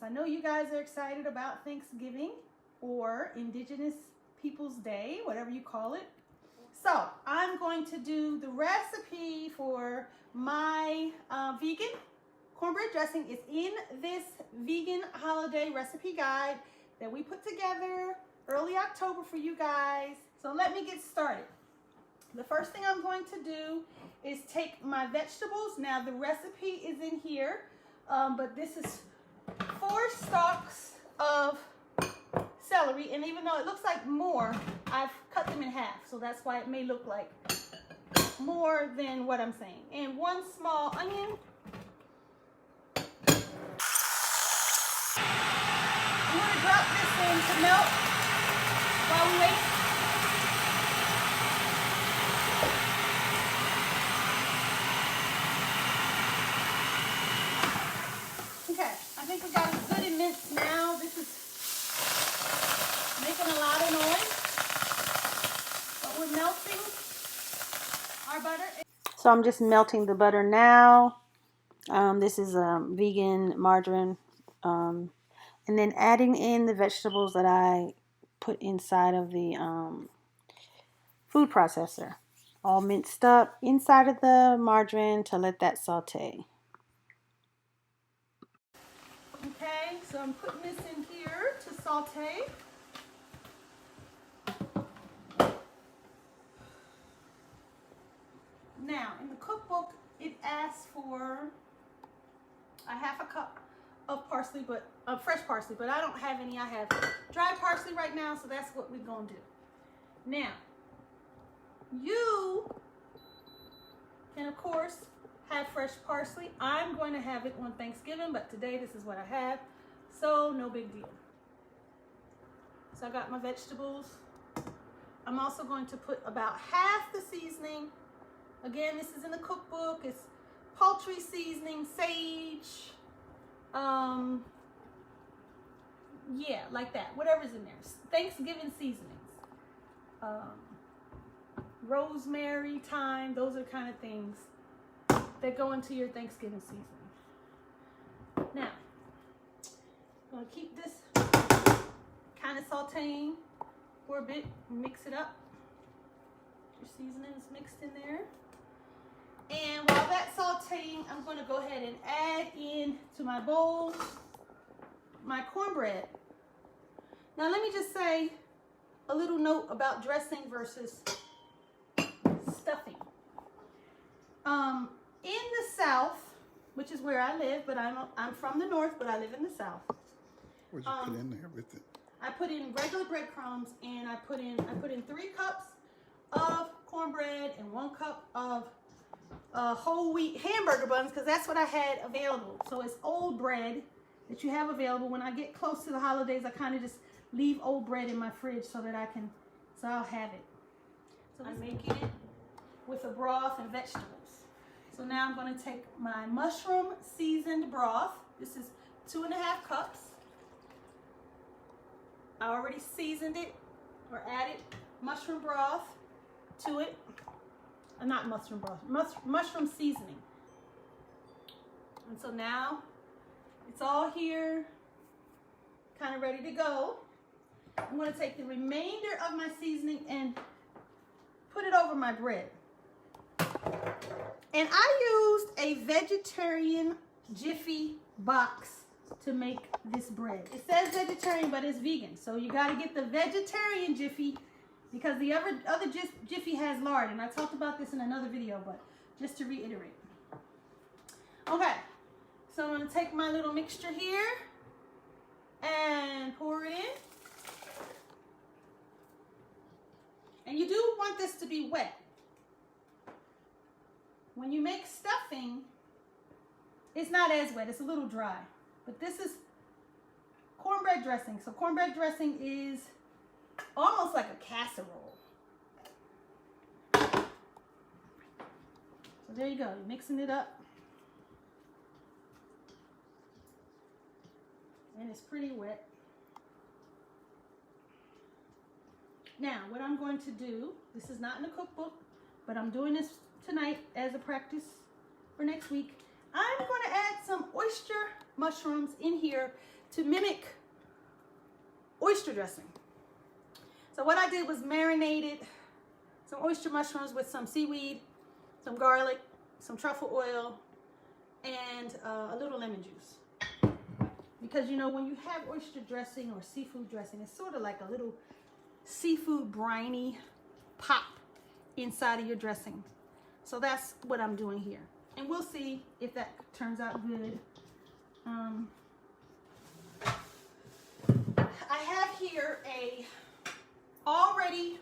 I know you guys are excited about Thanksgiving or Indigenous Peoples Day, whatever you call it. So I'm going to do the recipe for my vegan cornbread dressing. It's in this vegan holiday recipe guide that we put together early October for you guys. So let me get started. The first thing I'm going to do is take my vegetables. Now the recipe is in here, but this is 4 stalks of celery, and even though it looks like more, I've cut them in half, so that's why it may look like more than what I'm saying. And 1 small onion. I'm going to drop this in to melt while we wait. Okay, I think we got it good and minced now. This is making a lot of noise, but we're melting our butter. So I'm just melting the butter now. This is vegan margarine, and then adding in the vegetables that I put inside of the food processor, all minced up inside of the margarine to let that saute. Okay, so I'm putting this in here to saute. Now, in the cookbook, it asks for a 1/2 cup of parsley, but fresh parsley, but I don't have any. I have dry parsley right now, so that's what we're gonna do. Now, you can, of course, have fresh parsley. I'm going to have it on Thanksgiving, but today this is what I have, so no big deal. So I got my vegetables. I'm also going to put about half the seasoning. Again, this is in the cookbook. It's poultry seasoning, sage, yeah, like that, whatever's in there. Thanksgiving seasonings, rosemary, thyme, those are the kind of things that go into your Thanksgiving seasoning. Now, I'm gonna keep this kind of sauteing for a bit, mix it up. Your seasoning is mixed in there. And while that's sauteing, I'm going to go ahead and add in to my bowl my cornbread. Now let me just say a little note about dressing versus stuffing. In the South, which is where I live, but I'm from the North, but I live in the South. What'd you put in there with it? I put in regular breadcrumbs, and I put in 3 cups of cornbread and 1 cup of whole wheat hamburger buns, because that's what I had available. So it's old bread that you have available. When I get close to the holidays, I kind of just leave old bread in my fridge so that I'll have it. So I'm making it with a broth and vegetables. So now I'm going to take my mushroom seasoned broth. This is 2.5 cups. I already seasoned it or added mushroom broth to it. Not mushroom broth, mushroom seasoning. And so now it's all here, kind of ready to go. I'm going to take the remainder of my seasoning and put it over my bread. And I used a vegetarian Jiffy box to make this bread. It says vegetarian, but it's vegan. So you got to get the vegetarian Jiffy, because the other Jiffy has lard, and I talked about this in another video, but just to reiterate. Okay, so I'm going to take my little mixture here and pour it in. And you do want this to be wet. When you make stuffing, it's not as wet, it's a little dry. But this is cornbread dressing. So cornbread dressing is almost like a casserole. So there you go, you're mixing it up. And it's pretty wet. Now, what I'm going to do, this is not in the cookbook, but I'm doing this tonight as a practice for next week. I'm going to add some oyster mushrooms in here to mimic oyster dressing. So what I did was marinated some oyster mushrooms with some seaweed, some garlic, some truffle oil, and a little lemon juice. Because you know, when you have oyster dressing or seafood dressing, it's sort of like a little seafood briny pop inside of your dressing. So that's what I'm doing here. And we'll see if that turns out good. I have here a already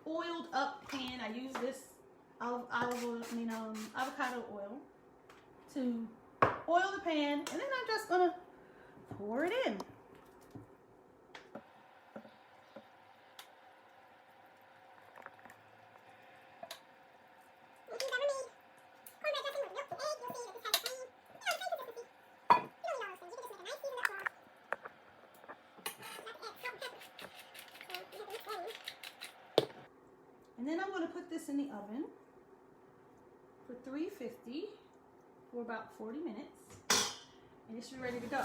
oiled up pan. I use this avocado oil to oil the pan, and then I'm just gonna pour it in. And then I'm going to put this in the oven for 350 for about 40 minutes. And it should be ready to go.